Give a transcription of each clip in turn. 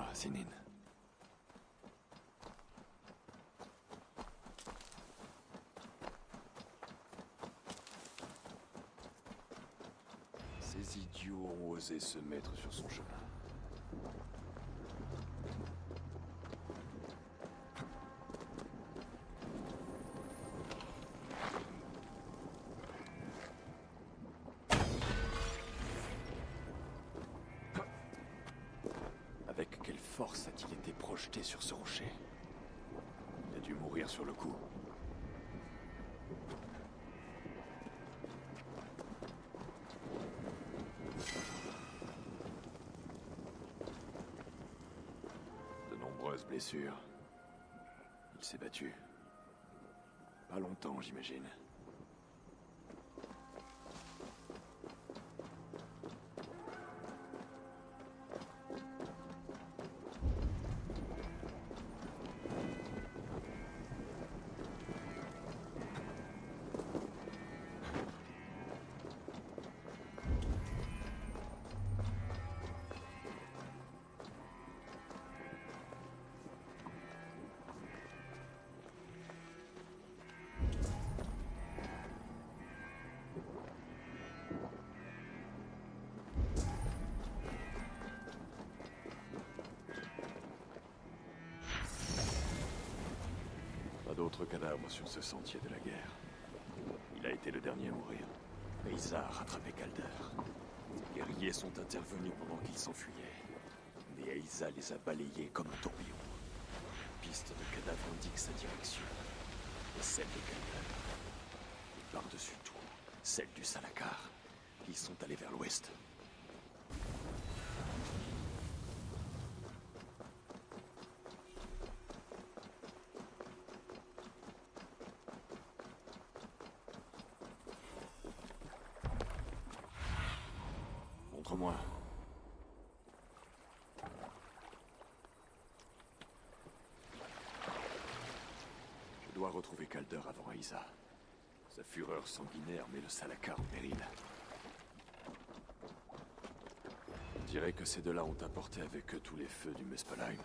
toi, Sinin. Ces idiots ont osé se mettre sur son chemin. Avec quelle force a-t-il été projeté sur ce rocher? Il a dû mourir sur le coup. De nombreuses blessures. Il s'est battu. Pas longtemps, j'imagine. Pas d'autres cadavres sur ce sentier de la guerre. Il a été le dernier à mourir. Aïssa a rattrapé Calder. Les guerriers sont intervenus pendant qu'ils s'enfuyaient. Mais Aïssa les a balayés comme un tourbillon. La piste de cadavre indique sa direction. Et celle de Calder. Et par-dessus tout, celle du Salakar. Ils sont allés vers l'ouest. Montre-moi. Je dois retrouver Calder avant Aïssa. Sa fureur sanguinaire met le Salakar en péril. On dirait que ces deux-là ont apporté avec eux tous les feux du Muspelheim.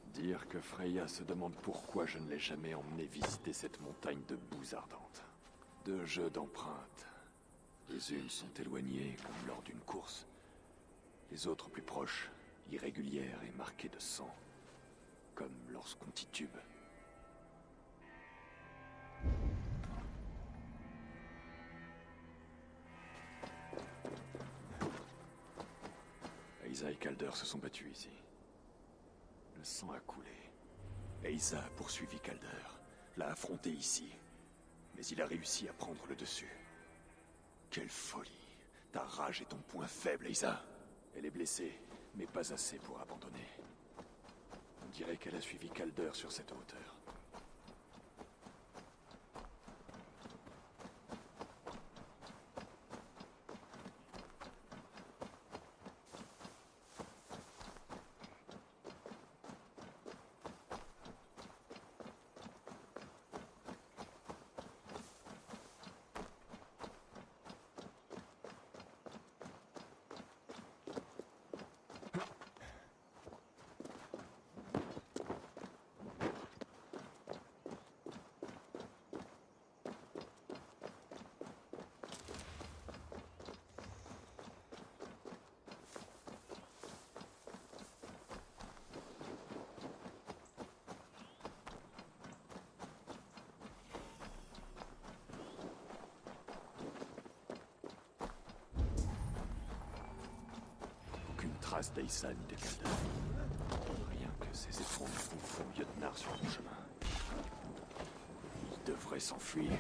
Dire que Freya se demande pourquoi je ne l'ai jamais emmené visiter cette montagne de boue ardente. Deux jeux d'empreintes. Les unes sont éloignées, comme lors d'une course. Les autres plus proches, irrégulières et marquées de sang. Comme lorsqu'on titube. Aïssa et Calder se sont battus ici. Le sang a coulé. Aïssa a poursuivi Calder, l'a affronté ici. Mais il a réussi à prendre le dessus. Quelle folie! Ta rage est ton point faible, Aïssa. Elle est blessée, mais pas assez pour abandonner. On dirait qu'elle a suivi Calder sur cette hauteur. Trace d'Aïssa ni de Calder. Rien que ces effrontés font lieutenant sur mon chemin. Ils devraient s'enfuir,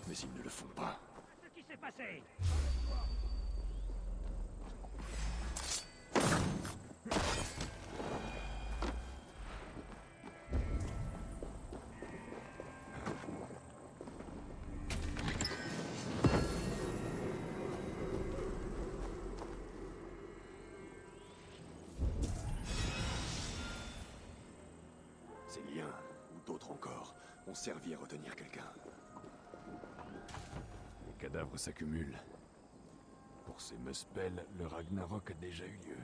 mais ils ne le font pas. Ce qui s'est passé? Ces liens, ou d'autres encore, ont servi à retenir quelqu'un. Les cadavres s'accumulent. Pour ces Muspel, le Ragnarok a déjà eu lieu.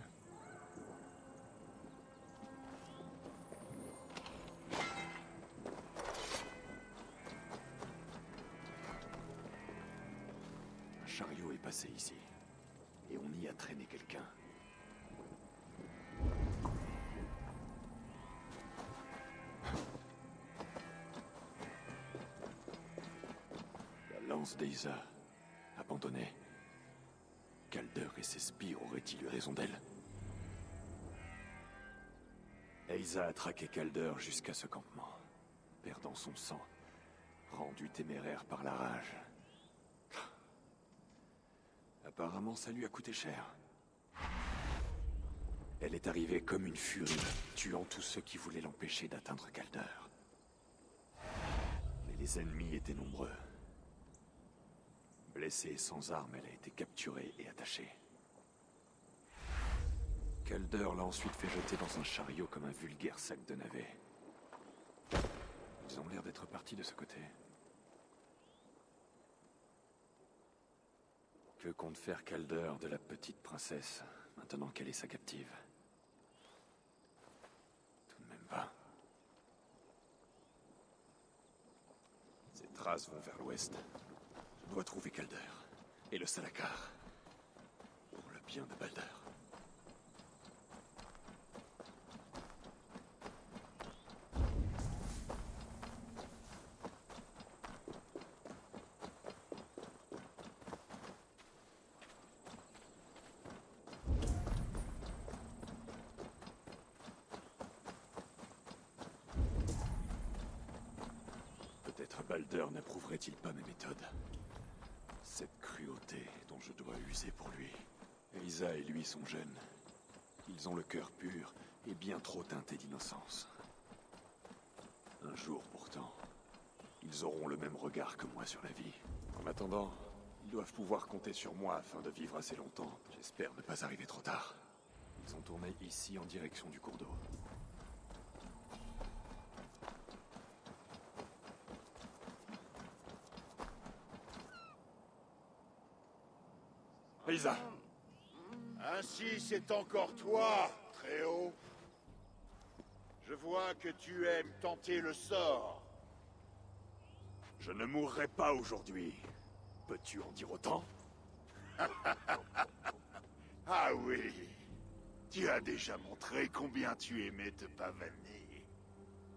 chariot est passé ici. Et on y a traîné quelqu'un. La lance d'Eisa, abandonnée. Calder et ses sbires auraient-ils eu raison d'elle? Eisa a traqué Calder jusqu'à ce campement, perdant son sang, rendu téméraire par la rage. Apparemment, ça lui a coûté cher. Elle est arrivée comme une furie, tuant tous ceux qui voulaient l'empêcher d'atteindre Calder. Mais les ennemis étaient nombreux. Blessée et sans armes, elle a été capturée et attachée. Calder l'a ensuite fait jeter dans un chariot comme un vulgaire sac de navets. Ils ont l'air d'être partis de ce côté. Que compte faire Calder de la petite princesse, maintenant qu'elle est sa captive? Tout de même pas. Ces traces vont vers l'ouest. Je dois trouver Calder et le Salakar. Pour le bien de Balder. Peut-être Balder n'approuverait-il pas mes méthodes. Cette cruauté dont je dois user pour lui. Eisa et lui sont jeunes. Ils ont le cœur pur et bien trop teinté d'innocence. Un jour pourtant, ils auront le même regard que moi sur la vie. En attendant, ils doivent pouvoir compter sur moi afin de vivre assez longtemps. J'espère ne pas arriver trop tard. Ils ont tourné ici en direction du cours d'eau. Eisa! Ainsi, c'est encore toi, Très-Haut. Je vois que tu aimes tenter le sort. Je ne mourrai pas aujourd'hui. Peux-tu en dire autant? Ah oui, tu as déjà montré combien tu aimais te pavaner,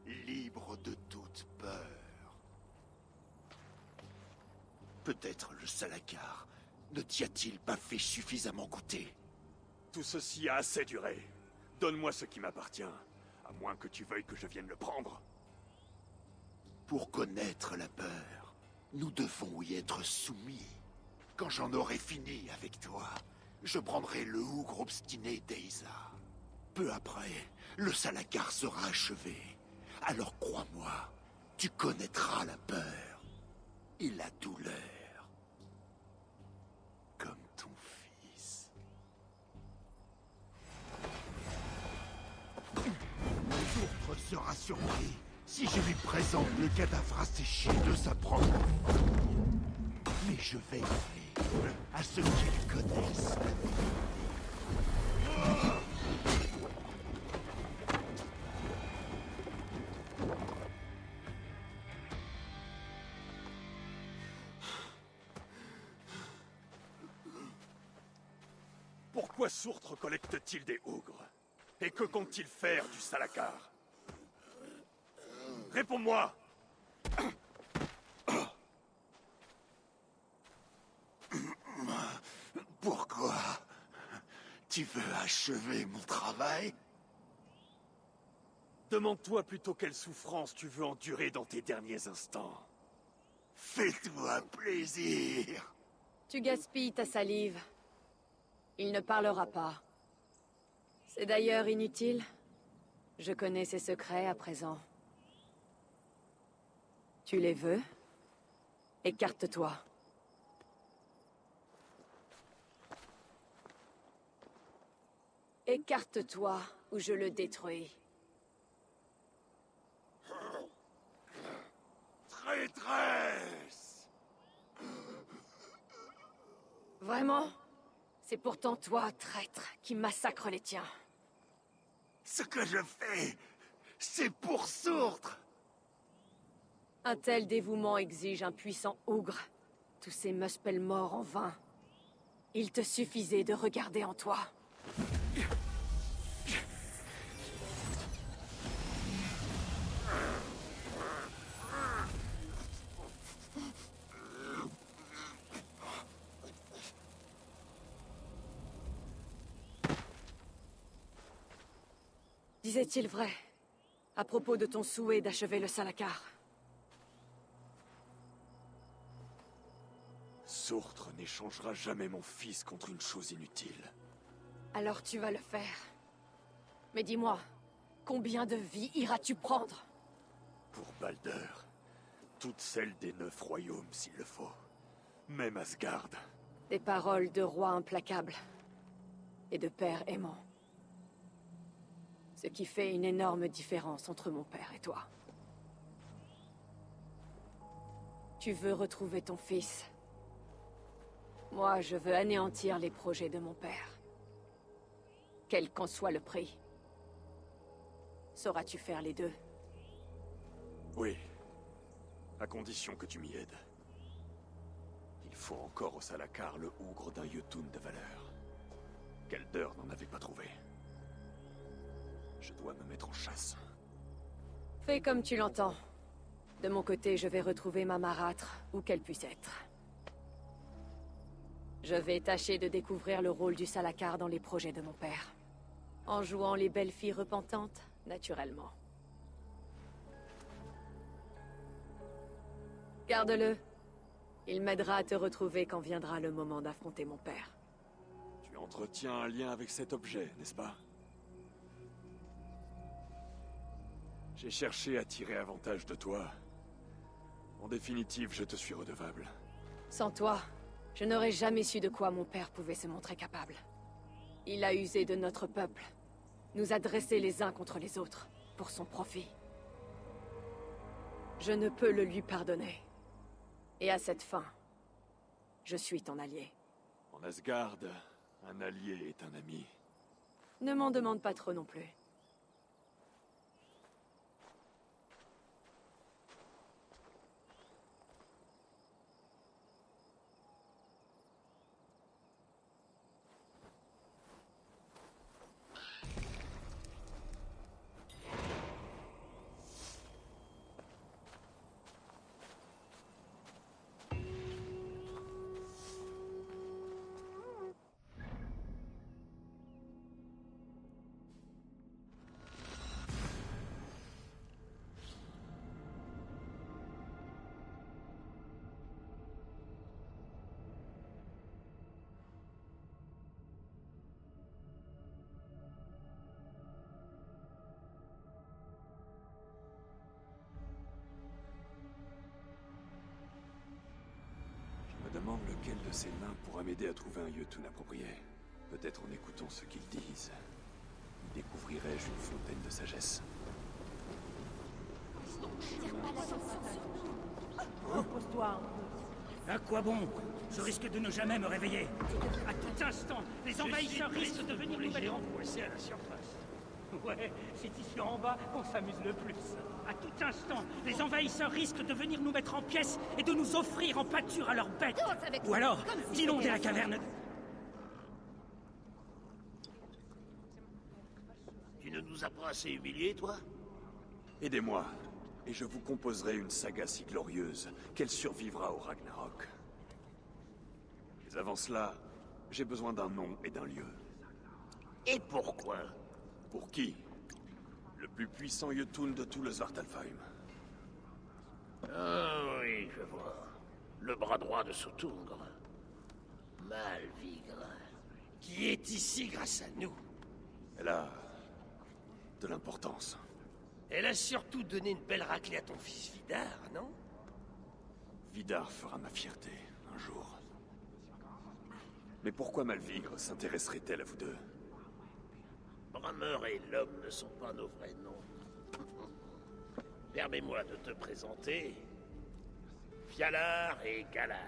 libre de toute peur. Peut-être le Salakar ne t'y a-t-il pas fait suffisamment goûter? Tout ceci a assez duré. Donne-moi ce qui m'appartient, à moins que tu veuilles que je vienne le prendre. Pour connaître la peur, nous devons y être soumis. Quand j'en aurai fini avec toi, je prendrai le Hougre obstiné d'Eisa. Peu après, le Salakar sera achevé. Alors crois-moi, tu connaîtras la peur et la douleur. Comme ton fils. L'autre sera surpris si je lui présente le cadavre asséché de sa propre. Mais je veillerai à ce qu'ils connaissent. Pourquoi Sourtre collecte-t-il des Hougres? Et que compte-t-il faire du Salakar? Réponds-moi! Pourquoi? Tu veux achever mon travail? Demande-toi plutôt quelle souffrance tu veux endurer dans tes derniers instants. Fais-toi plaisir. Tu gaspilles ta salive. Il ne parlera pas. C'est d'ailleurs inutile. Je connais ses secrets à présent. Tu les veux? Écarte-toi. Écarte-toi, ou je le détruis. Traîtresse! Vraiment? C'est pourtant toi, traître, qui massacre les tiens. Ce que je fais, c'est pour Sourtre. Un tel dévouement exige un puissant ougre. Tous ces muspels morts en vain. Il te suffisait de regarder en toi. Disait-il vrai, à propos de ton souhait d'achever le Salakar? Surtr n'échangera jamais mon fils contre une chose inutile. Alors tu vas le faire. Mais dis-moi, combien de vies iras-tu prendre? Pour Balder, toutes celles des 9 royaumes s'il le faut. Même Asgard. Des paroles de roi implacable. Et de père aimant. Ce qui fait une énorme différence entre mon père et toi. Tu veux retrouver ton fils. Moi, je veux anéantir les projets de mon père. Quel qu'en soit le prix. Sauras-tu faire les deux? Oui. À condition que tu m'y aides. Il faut encore au Salakar le Ougre d'un Jotun de valeur. Galder n'en avait pas trouvé. Je dois me mettre en chasse. Fais comme tu l'entends. De mon côté, je vais retrouver ma marâtre, où qu'elle puisse être. Je vais tâcher de découvrir le rôle du Salakar dans les projets de mon père. En jouant les belles filles repentantes, naturellement. Garde-le. Il m'aidera à te retrouver quand viendra le moment d'affronter mon père. Tu entretiens un lien avec cet objet, n'est-ce pas? J'ai cherché à tirer avantage de toi. En définitive, je te suis redevable. Sans toi, je n'aurais jamais su de quoi mon père pouvait se montrer capable. Il a usé de notre peuple, nous a dressés les uns contre les autres, pour son profit. Je ne peux le lui pardonner. Et à cette fin, je suis ton allié. En Asgard, un allié est un ami. Ne m'en demande pas trop non plus. Je me demande lequel de ces nains pourra m'aider à trouver un Jotun approprié. Peut-être en écoutant ce qu'ils disent, découvrirai-je une fontaine de sagesse. Repose-toi. À quoi bon? Je risque de ne jamais me réveiller. À tout instant, les envahisseurs risquent de venir nous mettre coincés à la surface. Ouais, c'est ici en bas qu'on s'amuse le plus. À tout instant, les envahisseurs risquent de venir nous mettre en pièces et de nous offrir en pâture à leurs bêtes. Ou alors, d'inonder la caverne. Tu ne nous as pas assez humiliés, toi? Aidez-moi, et je vous composerai une saga si glorieuse qu'elle survivra au Ragnarok. Mais avant cela, j'ai besoin d'un nom et d'un lieu. Et pourquoi? Pour qui? Le plus puissant Jotun de tout le Svartalfheim. Ah oui, je vois. Le bras droit de Sutungr. Malvigre. Qui est ici grâce à nous. Elle a de l'importance. Elle a surtout donné une belle raclée à ton fils Vidar, non? Vidar fera ma fierté, un jour. Mais pourquoi Malvigre s'intéresserait-elle à vous deux? Brammer et l'homme ne sont pas nos vrais noms. Permets-moi de te présenter... Fjalar et Galar.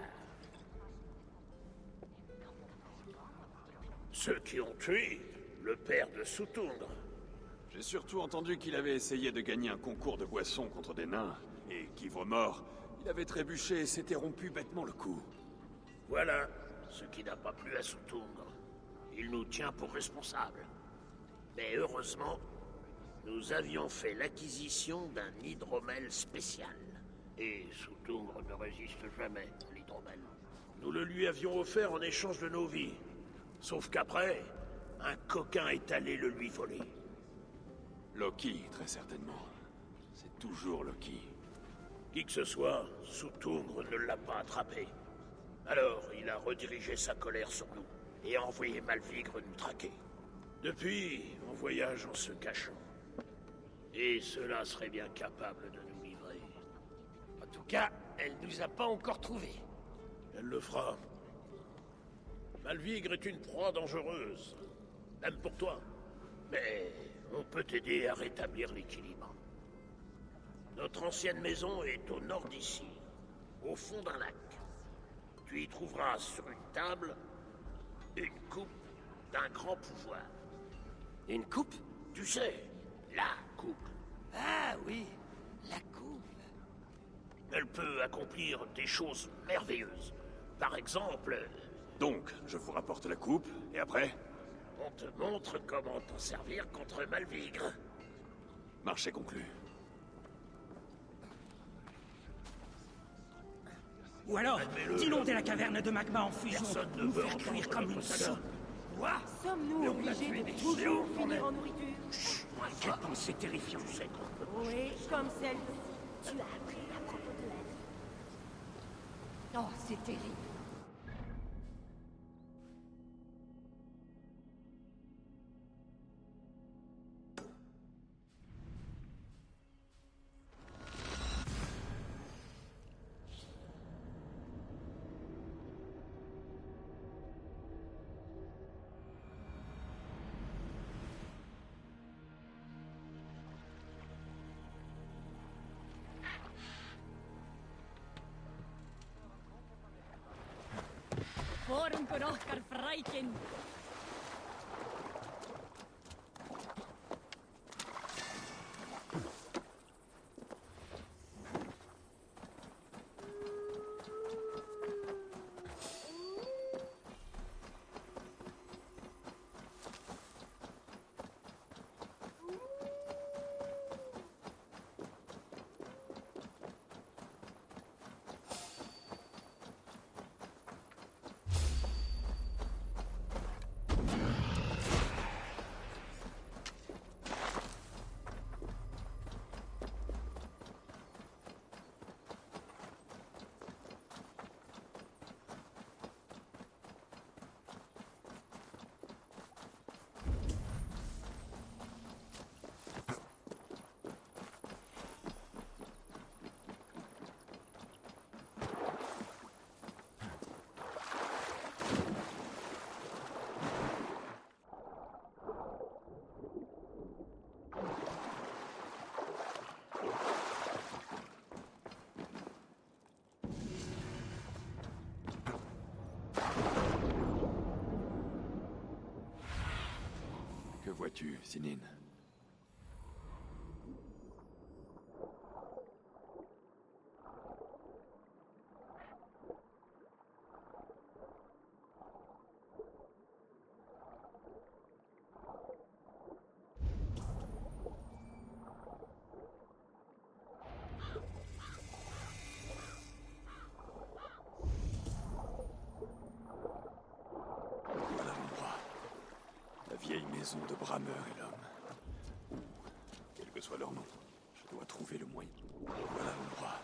Ceux qui ont tué le père de Sutungr. J'ai surtout entendu qu'il avait essayé de gagner un concours de boissons contre des nains, et qu'ivre mort, il avait trébuché et s'était rompu bêtement le cou. Voilà, ce qui n'a pas plu à Soutungre. Il nous tient pour responsables. Mais heureusement, nous avions fait l'acquisition d'un hydromel spécial. Et Soutungre ne résiste jamais à l'hydromel. Nous le lui avions offert en échange de nos vies. Sauf qu'après, un coquin est allé le lui voler. Loki, très certainement. C'est toujours Loki. Qui que ce soit, Soutungre ne l'a pas attrapé. Alors, il a redirigé sa colère sur nous et a envoyé Malvigre nous traquer. Depuis, on voyage en se cachant. Et cela serait bien capable de nous livrer. En tout cas, elle nous a pas encore trouvés. Elle le fera. Malvigre est une proie dangereuse, même pour toi. Mais on peut t'aider à rétablir l'équilibre. Notre ancienne maison est au nord d'ici, au fond d'un lac. Tu y trouveras sur une table une coupe d'un grand pouvoir. Une coupe? Tu sais, la coupe. Ah oui, la coupe. Elle peut accomplir des choses merveilleuses. Par exemple, Donc, je vous rapporte la coupe, et après, on te montre comment t'en servir contre Malvigre. marché conclu. Ou alors, Admets-le. d'inonder la caverne de magma en fusion, Personne ne nous veut faire cuire entendre comme une notre soupe. talent. Quoi? Sommes-nous Mais on a obligés tué de des toujours géants, quand finir même. en nourriture? Quelle pensée terrifiante. Tu sais qu'on peut. Oui, comme celle... Tu as appris à propos de elle. Oh, c'est terrible. Vorum okkar frækin. Que vois-tu, Sinine? Voilà l'endroit. La vieille maison de Brameur et l'homme. Ou, quel que soit leur nom, je dois trouver le moyen. Voilà l'endroit.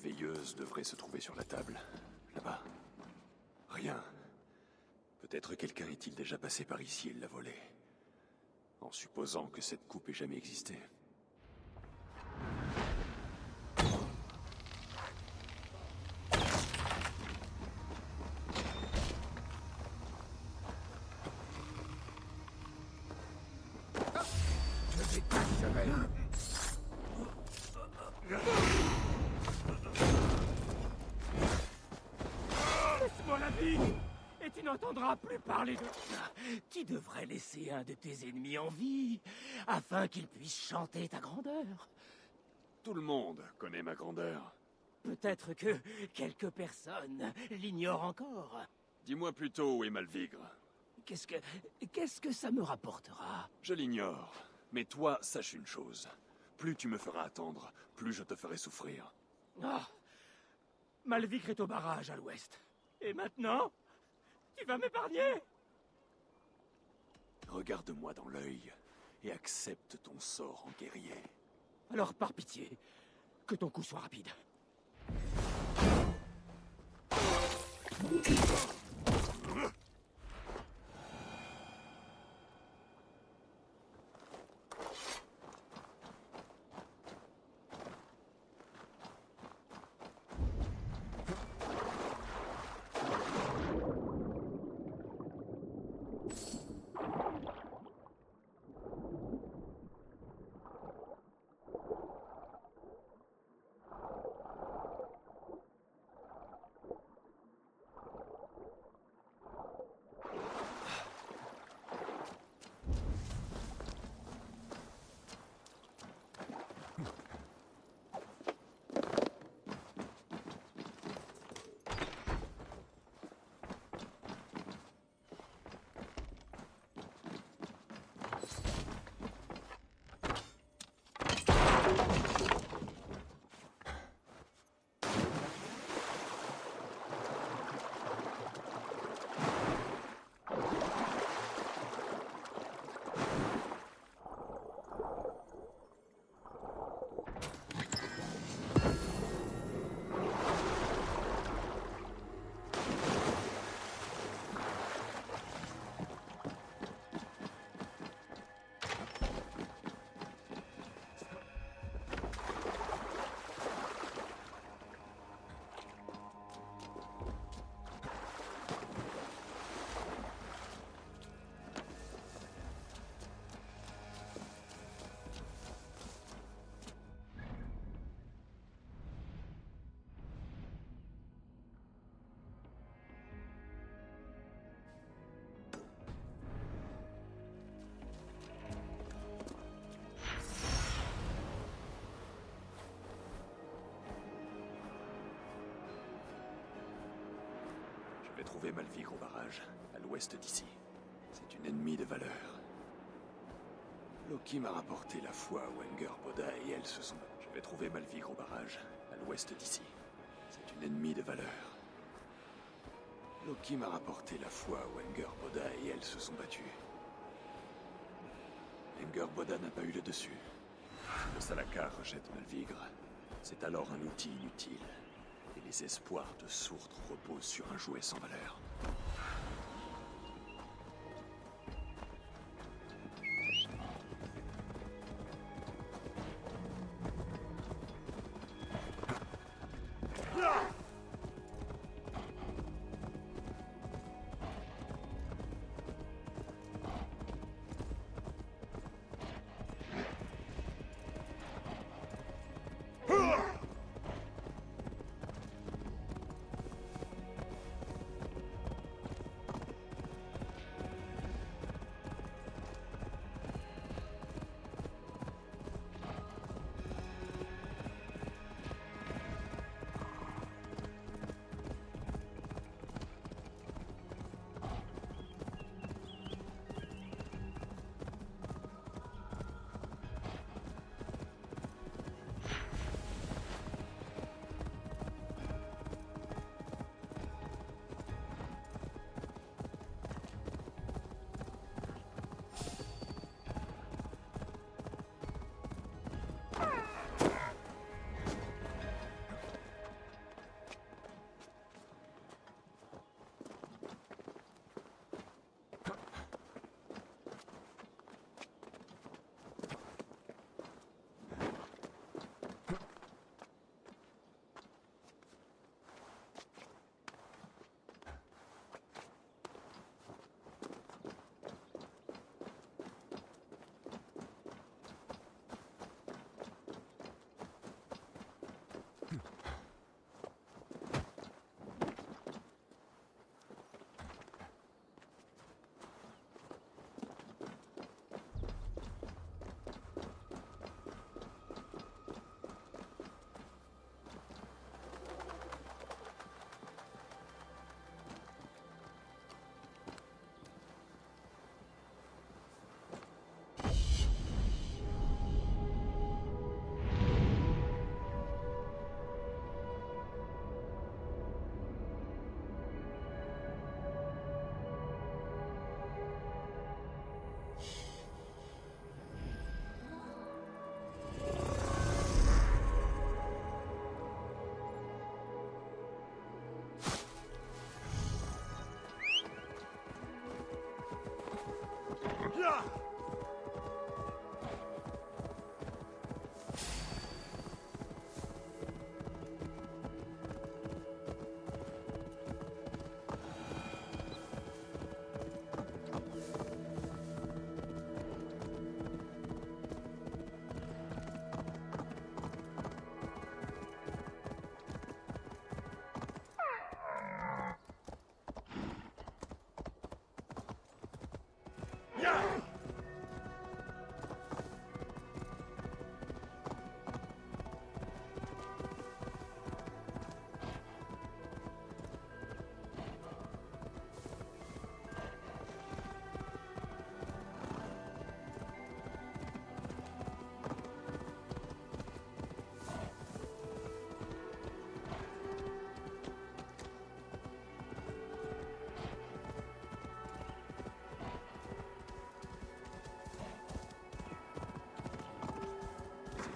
veilleuse devrait se trouver sur la table. Là-bas. Rien. Peut-être quelqu'un est-il déjà passé par ici et l'a volée. En supposant que cette coupe ait jamais existé. Laisse-moi la vie et tu n'entendras plus parler de ça. Tu devrais laisser un de tes ennemis en vie, afin qu'il puisse chanter ta grandeur. Tout le monde connaît ma grandeur. Peut-être que quelques personnes l'ignorent encore. Dis-moi plutôt où est Malvigre. Qu'est-ce que ça me rapportera? Je l'ignore. Mais toi, sache une chose. Plus tu me feras attendre, plus je te ferai souffrir. Ah, Malvigre est au barrage à l'ouest. Et maintenant, tu vas m'épargner? Regarde-moi dans l'œil et accepte ton sort en guerrier. Alors par pitié, que ton coup soit rapide. Je vais trouver Malvigre au barrage, à l'ouest d'ici. C'est une ennemie de valeur. Loki m'a rapporté la fois où Angerboda et elle se sont... Je vais trouver Malvigre au barrage, à l'ouest d'ici. C'est une ennemie de valeur. Loki m'a rapporté la fois où Angerboda et elle se sont battus. Angerboda n'a pas eu le dessus. Le Salakar rejette Malvigre. C'est alors un outil inutile. Et les espoirs de Sourdre reposent sur un jouet sans valeur.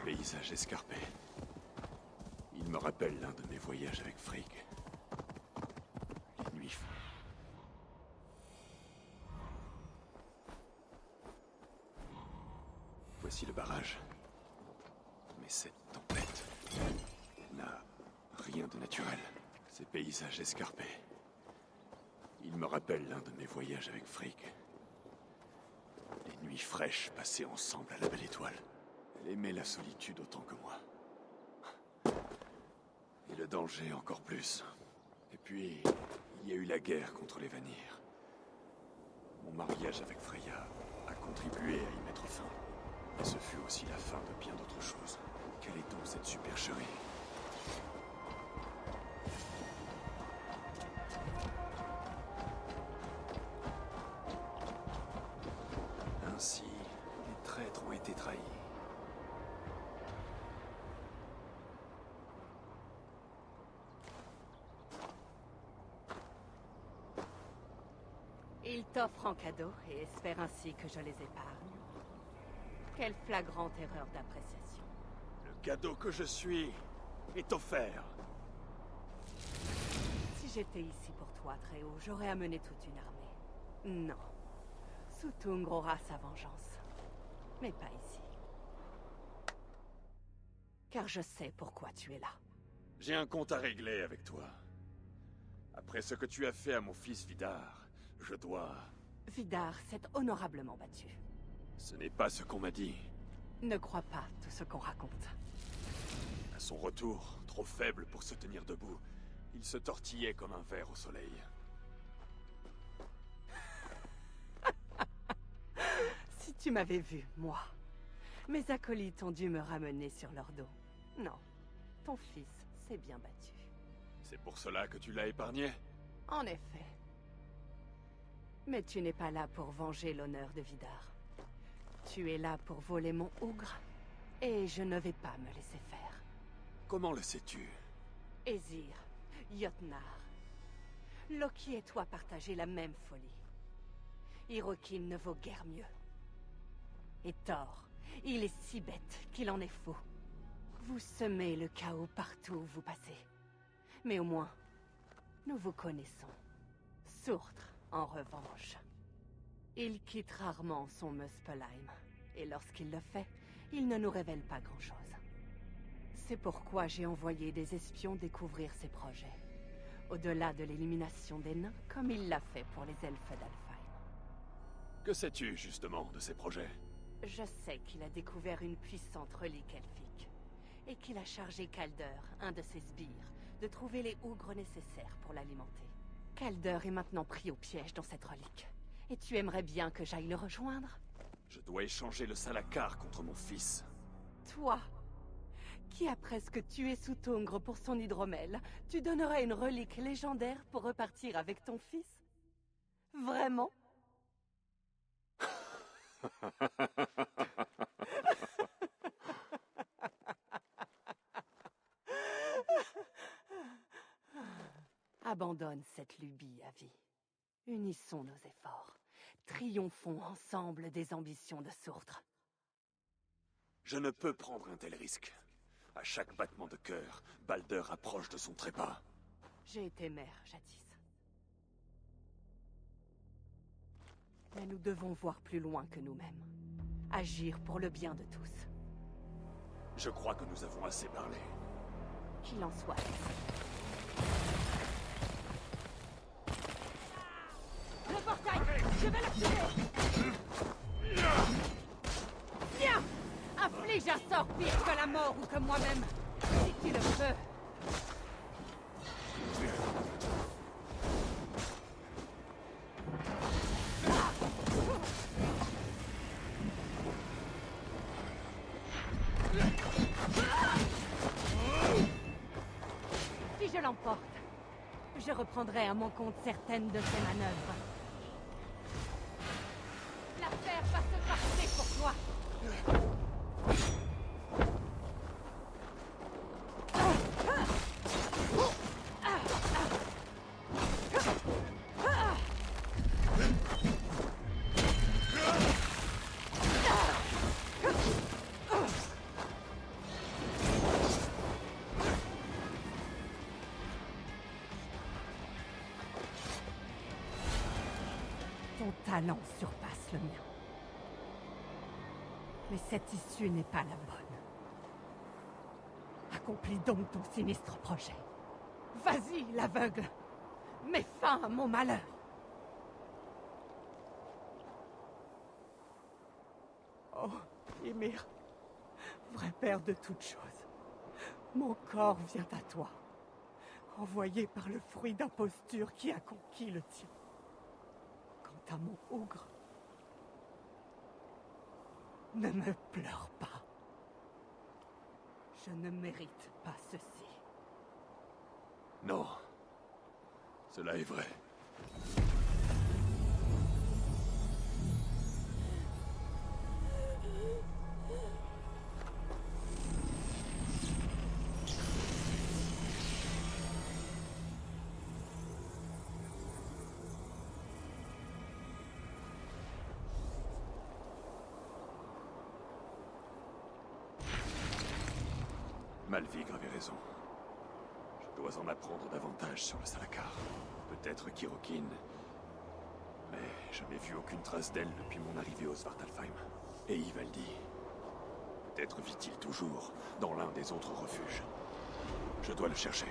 Paysage escarpé. Il me rappelle l'un de mes voyages avec Frigg. Les nuits. Voici le barrage. Mais cette tempête n'a rien de naturel. Ces paysages escarpés. Il me rappelle l'un de mes voyages avec Frigg. Les nuits fraîches passées ensemble à la Belle Étoile. Elle aimait la solitude autant que moi. Et le danger encore plus. Et puis, il y a eu la guerre contre les Vanir. Mon mariage avec Freya a contribué à y mettre fin. Et ce fut aussi la fin de bien d'autres choses. Quelle est donc cette supercherie ? Ainsi, les traîtres ont été trahis. Ils t'offrent en cadeau et espèrent ainsi que je les épargne. Quelle flagrante erreur d'appréciation. Le cadeau que je suis est offert. Si j'étais ici pour toi, Tréau, j'aurais amené toute une armée. Non. Sutung aura sa vengeance. Mais pas ici. Car je sais pourquoi tu es là. J'ai un compte à régler avec toi. Après ce que tu as fait à mon fils Vidar, je dois... Vidar s'est honorablement battu. Ce n'est pas ce qu'on m'a dit. Ne crois pas tout ce qu'on raconte. À son retour, trop faible pour se tenir debout, il se tortillait comme un ver au soleil. Si tu m'avais vu, moi, mes acolytes ont dû me ramener sur leur dos. Non, ton fils s'est bien battu. C'est pour cela que tu l'as épargné? En effet. Mais tu n'es pas là pour venger l'honneur de Vidar. Tu es là pour voler mon ougre, et je ne vais pas me laisser faire. Comment le sais-tu? Aesir, Jotnar, Loki et toi partagez la même folie. Hirokin ne vaut guère mieux. Et Thor, il est si bête qu'il en est fou. Vous semez le chaos partout où vous passez. Mais au moins, nous vous connaissons. Surtr, en revanche, il quitte rarement son Muspelheim. Et lorsqu'il le fait, il ne nous révèle pas grand-chose. C'est pourquoi j'ai envoyé des espions découvrir ses projets. Au-delà de l'élimination des nains, comme il l'a fait pour les elfes d'Alfheim. Que sais-tu, justement, de ces projets? Je sais qu'il a découvert une puissante relique elfique. Et qu'il a chargé Calder, un de ses sbires, de trouver les ougres nécessaires pour l'alimenter. Calder est maintenant pris au piège dans cette relique. Et tu aimerais bien que j'aille le rejoindre? Je dois échanger le Salakar contre mon fils. Toi, qui a presque tué Sutungr pour son hydromel, tu donnerais une relique légendaire pour repartir avec ton fils? Vraiment? Abandonne cette lubie, Avi. Unissons nos efforts. Triomphons ensemble des ambitions de Surtr. Je ne peux prendre un tel risque. À chaque battement de cœur, Balder approche de son trépas. J'ai été mère jadis. Mais nous devons voir plus loin que nous-mêmes. Agir pour le bien de tous. Je crois que nous avons assez parlé. Qu'il en soit. Le portail! Je vais l'activer! Viens! Afflige un sort pire que la mort ou que moi-même! Si tu le veux! Je reprendrai à mon compte certaines de ces manœuvres. L'affaire va se passer pour toi. Ton talent surpasse le mien. Mais cette issue n'est pas la bonne. Accomplis donc ton sinistre projet. Vas-y, l'aveugle. Mets fin à mon malheur. Oh, Ymir, vrai père de toutes choses, mon corps vient à toi, envoyé par le fruit d'imposture qui a conquis le tien. Quant à mon ougre, ne me pleure pas. Je ne mérite pas ceci. Non. Cela est vrai. Malvigre avait raison. Je dois en apprendre davantage sur le Salakar. Peut-être Kirokin. Mais je n'ai vu aucune trace d'elle depuis mon arrivée au Svartalfheim. Et Ivaldi. Peut-être vit-il toujours dans l'un des autres refuges. Je dois le chercher.